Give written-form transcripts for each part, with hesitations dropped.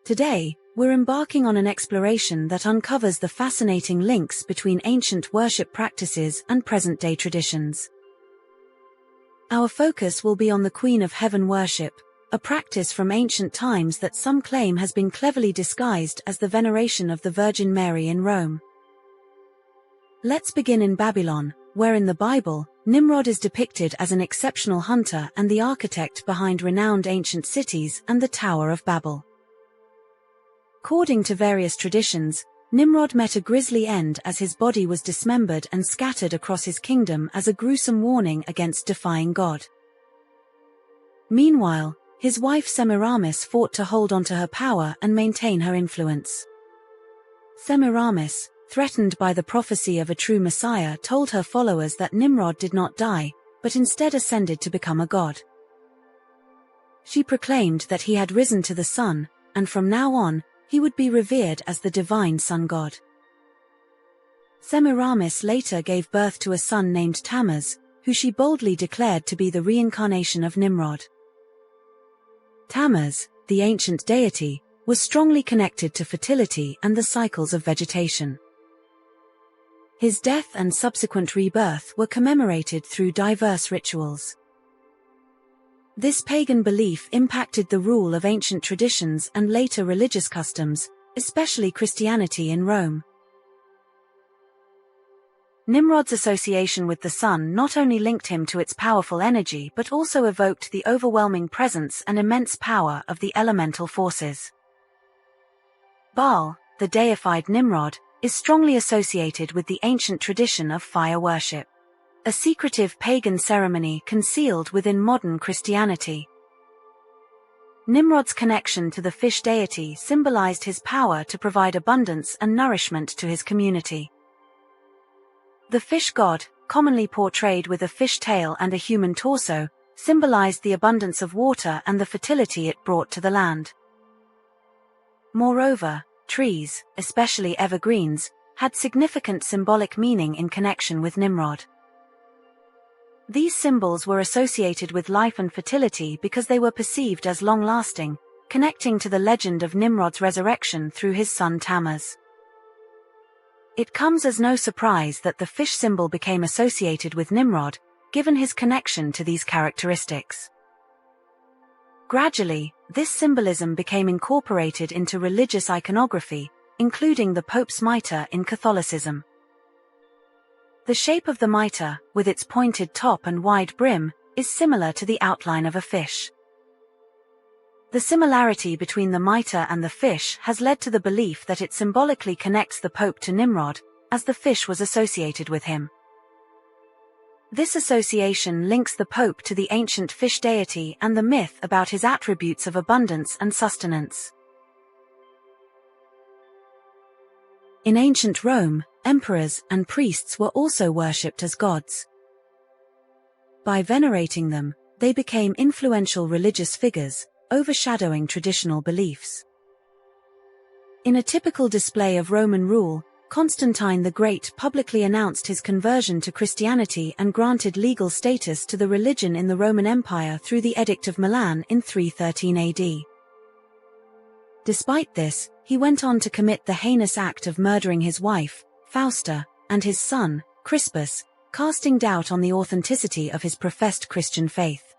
Today, we're embarking on an exploration that uncovers the fascinating links between ancient worship practices and present-day traditions. Our focus will be on the Queen of Heaven worship, a practice from ancient times that some claim has been cleverly disguised as the veneration of the Virgin Mary in Rome. Let's begin in Babylon, where in the Bible, Nimrod is depicted as an exceptional hunter and the architect behind renowned ancient cities and the Tower of Babel. According to various traditions, Nimrod met a grisly end as his body was dismembered and scattered across his kingdom as a gruesome warning against defying God. Meanwhile, his wife Semiramis fought to hold onto her power and maintain her influence. Semiramis, threatened by the prophecy of a true Messiah, told her followers that Nimrod did not die, but instead ascended to become a god. She proclaimed that he had risen to the sun, and from now on, he would be revered as the divine sun god. Semiramis later gave birth to a son named Tammuz, who she boldly declared to be the reincarnation of Nimrod. Tammuz, the ancient deity, was strongly connected to fertility and the cycles of vegetation. His death and subsequent rebirth were commemorated through diverse rituals. This pagan belief impacted the rule of ancient traditions and later religious customs, especially Christianity in Rome. Nimrod's association with the sun not only linked him to its powerful energy but also evoked the overwhelming presence and immense power of the elemental forces. Baal, the deified Nimrod, is strongly associated with the ancient tradition of fire worship, a secretive pagan ceremony concealed within modern Christianity. Nimrod's connection to the fish deity symbolized his power to provide abundance and nourishment to his community. The fish god, commonly portrayed with a fish tail and a human torso, symbolized the abundance of water and the fertility it brought to the land. Moreover, trees, especially evergreens, had significant symbolic meaning in connection with Nimrod. These symbols were associated with life and fertility because they were perceived as long-lasting, connecting to the legend of Nimrod's resurrection through his son Tammuz. It comes as no surprise that the fish symbol became associated with Nimrod, given his connection to these characteristics. Gradually, this symbolism became incorporated into religious iconography, including the Pope's mitre in Catholicism. The shape of the mitre, with its pointed top and wide brim, is similar to the outline of a fish. The similarity between the mitre and the fish has led to the belief that it symbolically connects the Pope to Nimrod, as the fish was associated with him. This association links the Pope to the ancient fish deity and the myth about his attributes of abundance and sustenance. In ancient Rome, emperors and priests were also worshipped as gods. By venerating them, they became influential religious figures, overshadowing traditional beliefs. In a typical display of Roman rule, Constantine the Great publicly announced his conversion to Christianity and granted legal status to the religion in the Roman Empire through the Edict of Milan in 313 AD. Despite this, he went on to commit the heinous act of murdering his wife, Fausta, and his son, Crispus, casting doubt on the authenticity of his professed Christian faith.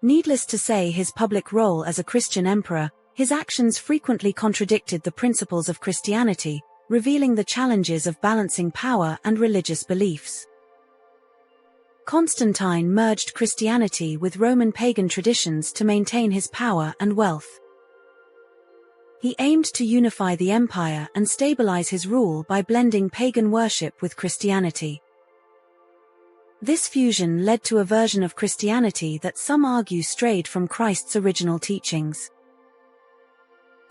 Needless to say, his public role as a Christian emperor, his actions frequently contradicted the principles of Christianity, revealing the challenges of balancing power and religious beliefs. Constantine merged Christianity with Roman pagan traditions to maintain his power and wealth. He aimed to unify the empire and stabilize his rule by blending pagan worship with Christianity. This fusion led to a version of Christianity that some argue strayed from Christ's original teachings.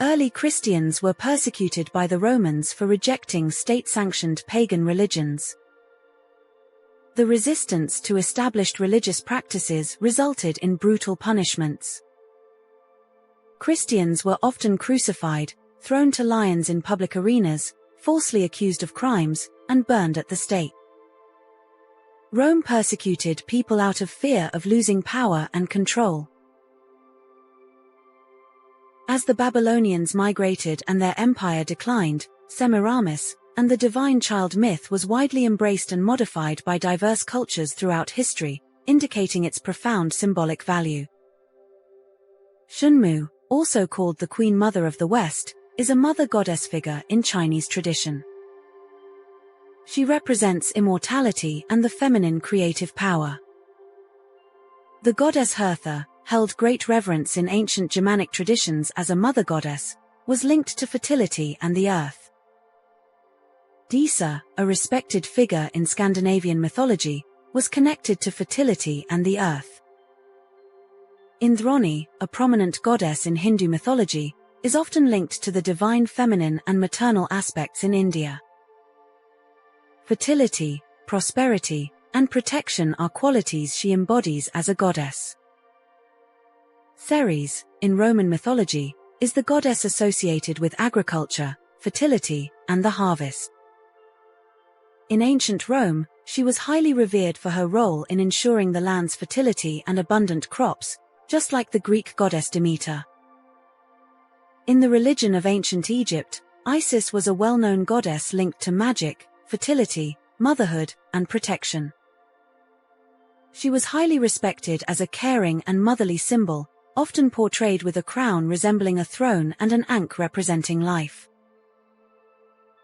Early Christians were persecuted by the Romans for rejecting state-sanctioned pagan religions. The resistance to established religious practices resulted in brutal punishments. Christians were often crucified, thrown to lions in public arenas, falsely accused of crimes, and burned at the stake. Rome persecuted people out of fear of losing power and control. As the Babylonians migrated and their empire declined, Semiramis, and the divine child myth was widely embraced and modified by diverse cultures throughout history, indicating its profound symbolic value. Shunmu, also called the Queen Mother of the West, is a mother goddess figure in Chinese tradition. She represents immortality and the feminine creative power. The goddess Hertha, held great reverence in ancient Germanic traditions as a mother goddess, was linked to fertility and the earth. Disa, a respected figure in Scandinavian mythology, was connected to fertility and the earth. Indroni, a prominent goddess in Hindu mythology, is often linked to the divine feminine and maternal aspects in India. Fertility, prosperity, and protection are qualities she embodies as a goddess. Ceres, in Roman mythology, is the goddess associated with agriculture, fertility, and the harvest. In ancient Rome, she was highly revered for her role in ensuring the land's fertility and abundant crops, just like the Greek goddess Demeter. In the religion of ancient Egypt, Isis was a well-known goddess linked to magic, fertility, motherhood, and protection. She was highly respected as a caring and motherly symbol, often portrayed with a crown resembling a throne and an ankh representing life.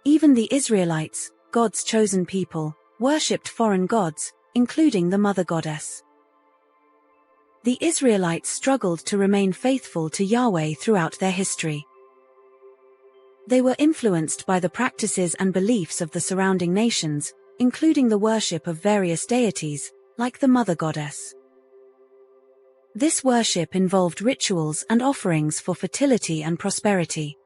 Even the Israelites, God's chosen people, worshipped foreign gods, including the mother goddess. The Israelites struggled to remain faithful to Yahweh throughout their history. They were influenced by the practices and beliefs of the surrounding nations, including the worship of various deities, like the mother goddess. This worship involved rituals and offerings for fertility and prosperity.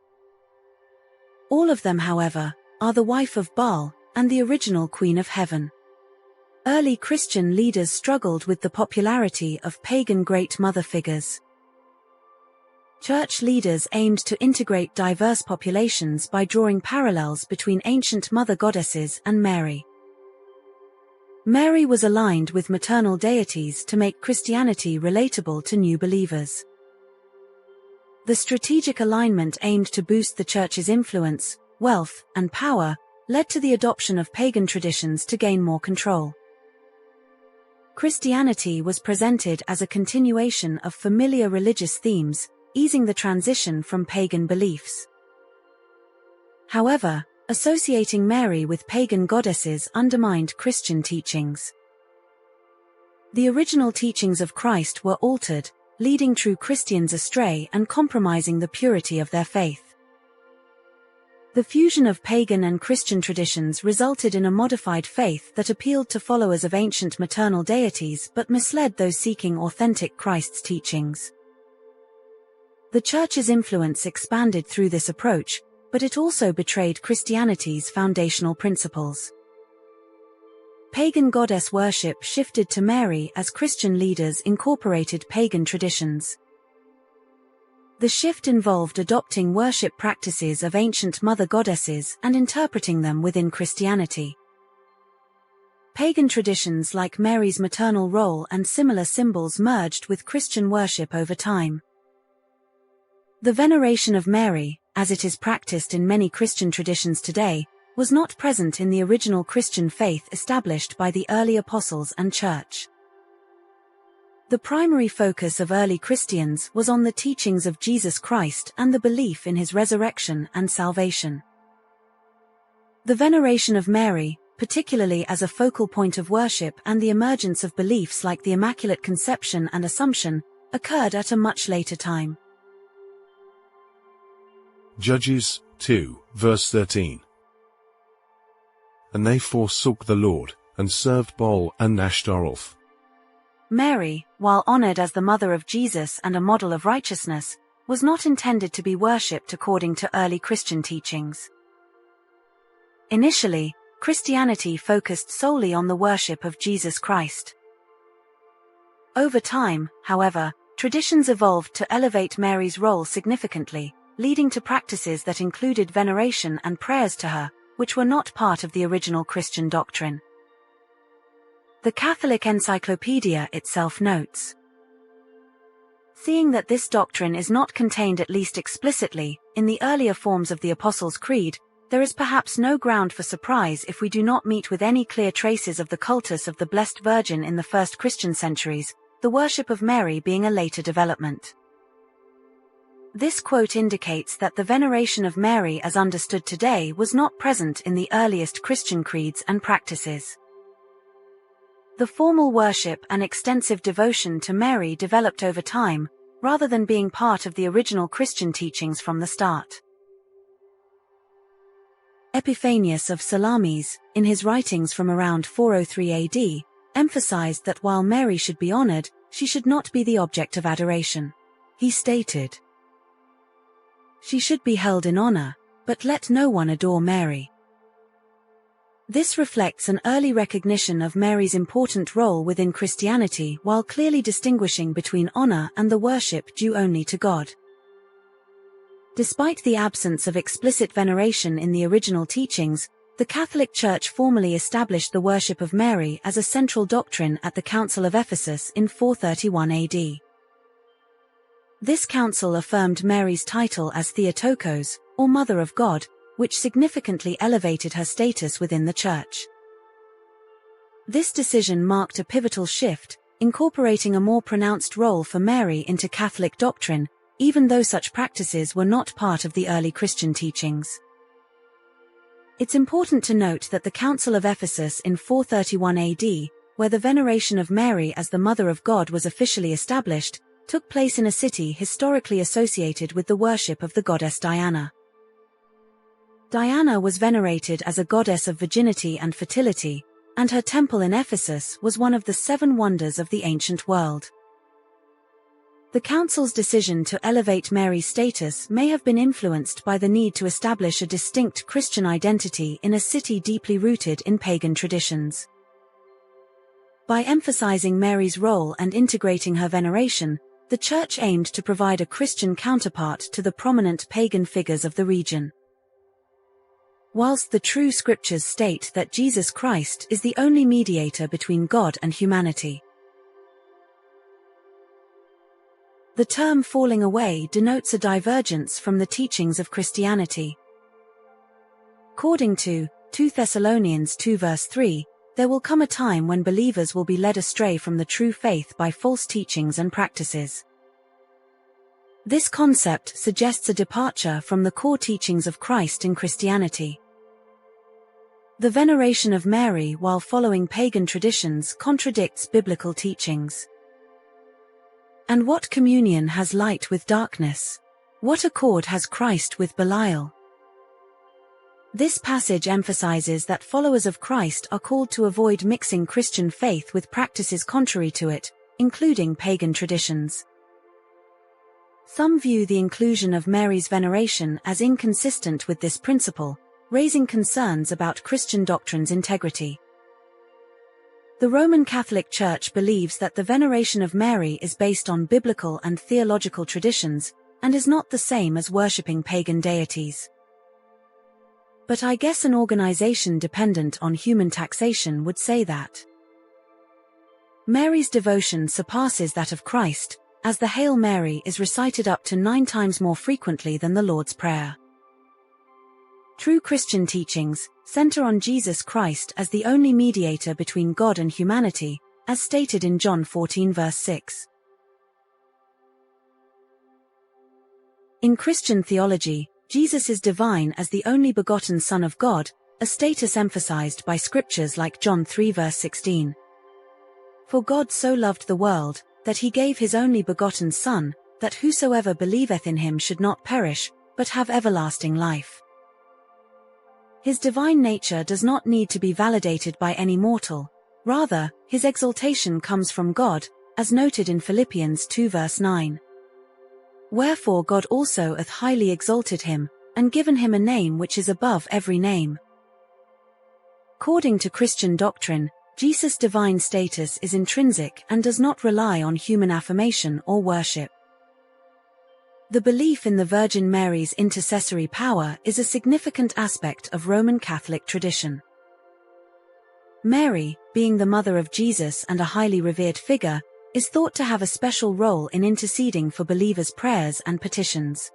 All of them, however, are the wife of Baal, and the original Queen of Heaven. Early Christian leaders struggled with the popularity of pagan Great Mother figures. Church leaders aimed to integrate diverse populations by drawing parallels between ancient mother goddesses and Mary. Mary was aligned with maternal deities to make Christianity relatable to new believers. The strategic alignment aimed to boost the Church's influence, wealth, and power, led to the adoption of pagan traditions to gain more control. Christianity was presented as a continuation of familiar religious themes, easing the transition from pagan beliefs. However, associating Mary with pagan goddesses undermined Christian teachings. The original teachings of Christ were altered, leading true Christians astray and compromising the purity of their faith. The fusion of pagan and Christian traditions resulted in a modified faith that appealed to followers of ancient maternal deities but misled those seeking authentic Christ's teachings. The Church's influence expanded through this approach, but it also betrayed Christianity's foundational principles. Pagan goddess worship shifted to Mary as Christian leaders incorporated pagan traditions. The shift involved adopting worship practices of ancient mother goddesses and interpreting them within Christianity. Pagan traditions like Mary's maternal role and similar symbols merged with Christian worship over time. The veneration of Mary, as it is practiced in many Christian traditions today, was not present in the original Christian faith established by the early apostles and Church. The primary focus of early Christians was on the teachings of Jesus Christ and the belief in his resurrection and salvation. The veneration of Mary, particularly as a focal point of worship, and the emergence of beliefs like the Immaculate Conception and Assumption, occurred at a much later time. Judges 2, verse 13. And they forsook the Lord, and served Baal and Ashtaroth. Mary, while honored as the mother of Jesus and a model of righteousness, was not intended to be worshipped according to early Christian teachings. Initially, Christianity focused solely on the worship of Jesus Christ. Over time, however, traditions evolved to elevate Mary's role significantly, leading to practices that included veneration and prayers to her, which were not part of the original Christian doctrine. The Catholic Encyclopedia itself notes, Seeing that this doctrine is not contained, at least explicitly, in the earlier forms of the Apostles' Creed, there is perhaps no ground for surprise if we do not meet with any clear traces of the cultus of the Blessed Virgin in the first Christian centuries, the worship of Mary being a later development. This quote indicates that the veneration of Mary as understood today was not present in the earliest Christian creeds and practices. The formal worship and extensive devotion to Mary developed over time, rather than being part of the original Christian teachings from the start. Epiphanius of Salamis, in his writings from around 403 AD, emphasized that while Mary should be honored, she should not be the object of adoration. He stated, "She should be held in honor, but let no one adore Mary." This reflects an early recognition of Mary's important role within Christianity while clearly distinguishing between honor and the worship due only to God. Despite the absence of explicit veneration in the original teachings, the Catholic Church formally established the worship of Mary as a central doctrine at the Council of Ephesus in 431 AD. This council affirmed Mary's title as Theotokos, or Mother of God, which significantly elevated her status within the Church. This decision marked a pivotal shift, incorporating a more pronounced role for Mary into Catholic doctrine, even though such practices were not part of the early Christian teachings. It's important to note that the Council of Ephesus in 431 AD, where the veneration of Mary as the Mother of God was officially established, took place in a city historically associated with the worship of the goddess Diana. Diana was venerated as a goddess of virginity and fertility, and her temple in Ephesus was one of the 7 wonders of the ancient world. The Council's decision to elevate Mary's status may have been influenced by the need to establish a distinct Christian identity in a city deeply rooted in pagan traditions. By emphasizing Mary's role and integrating her veneration, the Church aimed to provide a Christian counterpart to the prominent pagan figures of the region. Whilst the true scriptures state that Jesus Christ is the only mediator between God and humanity. The term falling away denotes a divergence from the teachings of Christianity. According to 2 Thessalonians 2 verse 3, there will come a time when believers will be led astray from the true faith by false teachings and practices. This concept suggests a departure from the core teachings of Christ in Christianity. The veneration of Mary while following pagan traditions contradicts biblical teachings. And what communion has light with darkness? What accord has Christ with Belial? This passage emphasizes that followers of Christ are called to avoid mixing Christian faith with practices contrary to it, including pagan traditions. Some view the inclusion of Mary's veneration as inconsistent with this principle, raising concerns about Christian doctrine's integrity. The Roman Catholic Church believes that the veneration of Mary is based on biblical and theological traditions, and is not the same as worshipping pagan deities. But I guess an organization dependent on human taxation would say that Mary's devotion surpasses that of Christ, as the Hail Mary is recited up to 9 times more frequently than the Lord's Prayer. True Christian teachings center on Jesus Christ as the only mediator between God and humanity, as stated in John 14 verse 6. In Christian theology, Jesus is divine as the only begotten Son of God, a status emphasized by scriptures like John 3 verse 16. For God so loved the world, that he gave his only begotten Son, that whosoever believeth in him should not perish, but have everlasting life. His divine nature does not need to be validated by any mortal, rather, his exaltation comes from God, as noted in Philippians 2 verse 9. Wherefore God also hath highly exalted him, and given him a name which is above every name. According to Christian doctrine, Jesus' divine status is intrinsic and does not rely on human affirmation or worship. The belief in the Virgin Mary's intercessory power is a significant aspect of Roman Catholic tradition. Mary, being the mother of Jesus and a highly revered figure, is thought to have a special role in interceding for believers' prayers and petitions.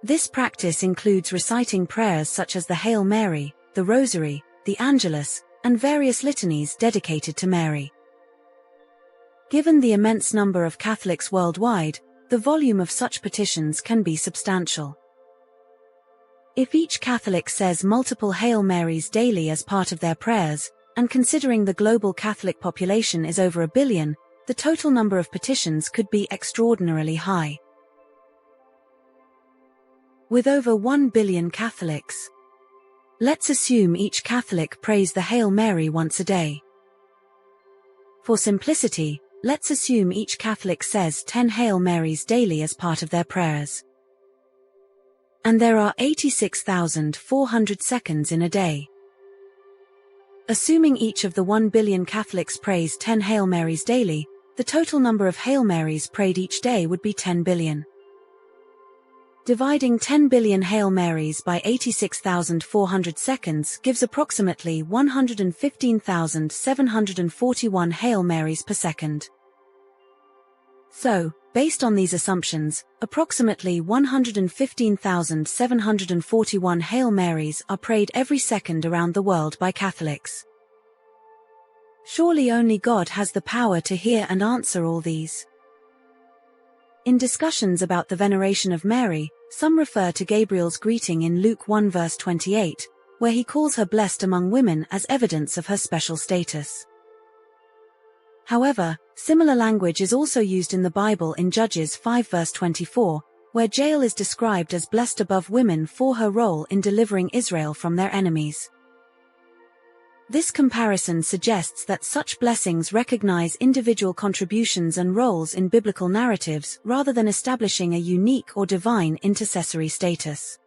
This practice includes reciting prayers such as the Hail Mary, the Rosary, the Angelus, and various litanies dedicated to Mary. Given the immense number of Catholics worldwide, the volume of such petitions can be substantial. If each Catholic says multiple Hail Marys daily as part of their prayers, and considering the global Catholic population is over 1 billion, the total number of petitions could be extraordinarily high. With over 1 billion Catholics, let's assume each Catholic prays the Hail Mary once a day. For simplicity, let's assume each Catholic says 10 Hail Marys daily as part of their prayers. And there are 86,400 seconds in a day. Assuming each of the 1 billion Catholics prays 10 Hail Marys daily, the total number of Hail Marys prayed each day would be 10 billion. Dividing 10 billion Hail Marys by 86,400 seconds gives approximately 115,741 Hail Marys per second. So, based on these assumptions, approximately 115,741 Hail Marys are prayed every second around the world by Catholics. Surely only God has the power to hear and answer all these. In discussions about the veneration of Mary, some refer to Gabriel's greeting in Luke 1 verse 28, where he calls her blessed among women as evidence of her special status. However, similar language is also used in the Bible in Judges 5 verse 24, where Jael is described as blessed above women for her role in delivering Israel from their enemies. This comparison suggests that such blessings recognize individual contributions and roles in biblical narratives rather than establishing a unique or divine intercessory status.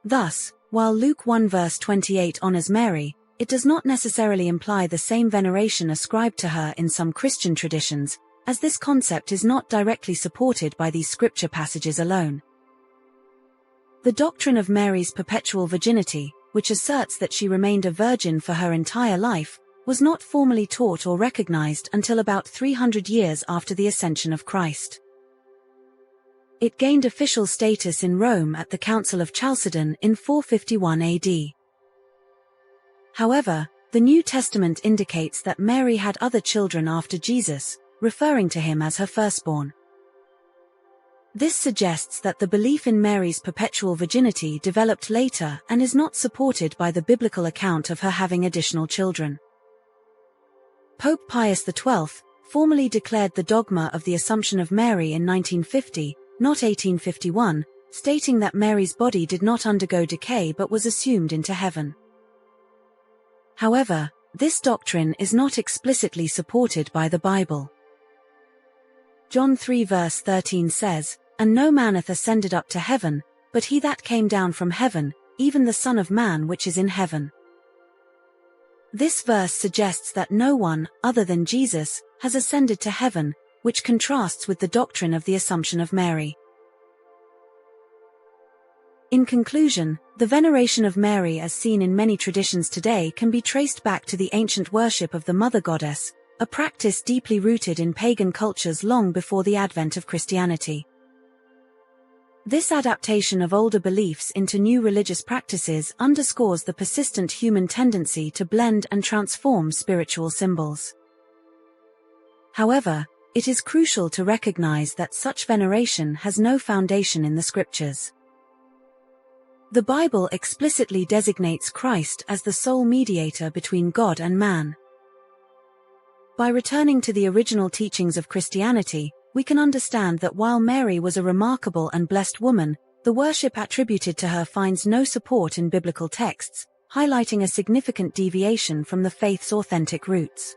Thus, while Luke 1 verse 28 honors Mary, it does not necessarily imply the same veneration ascribed to her in some Christian traditions, as this concept is not directly supported by these scripture passages alone. The doctrine of Mary's perpetual virginity, which asserts that she remained a virgin for her entire life, was not formally taught or recognized until about 300 years after the ascension of Christ. It gained official status in Rome at the Council of Chalcedon in 451 AD. However, the New Testament indicates that Mary had other children after Jesus, referring to him as her firstborn. This suggests that the belief in Mary's perpetual virginity developed later and is not supported by the biblical account of her having additional children. Pope Pius XII formally declared the dogma of the Assumption of Mary in 1950, not 1851, stating that Mary's body did not undergo decay but was assumed into heaven. However, this doctrine is not explicitly supported by the Bible. John 3 verse 13 says, "And no man hath ascended up to heaven, but he that came down from heaven, even the Son of Man which is in heaven." This verse suggests that no one, other than Jesus, has ascended to heaven, which contrasts with the doctrine of the Assumption of Mary. In conclusion, the veneration of Mary as seen in many traditions today can be traced back to the ancient worship of the Mother Goddess, a practice deeply rooted in pagan cultures long before the advent of Christianity. This adaptation of older beliefs into new religious practices underscores the persistent human tendency to blend and transform spiritual symbols. However, it is crucial to recognize that such veneration has no foundation in the scriptures. The Bible explicitly designates Christ as the sole mediator between God and man. By returning to the original teachings of Christianity, we can understand that while Mary was a remarkable and blessed woman, the worship attributed to her finds no support in biblical texts, highlighting a significant deviation from the faith's authentic roots.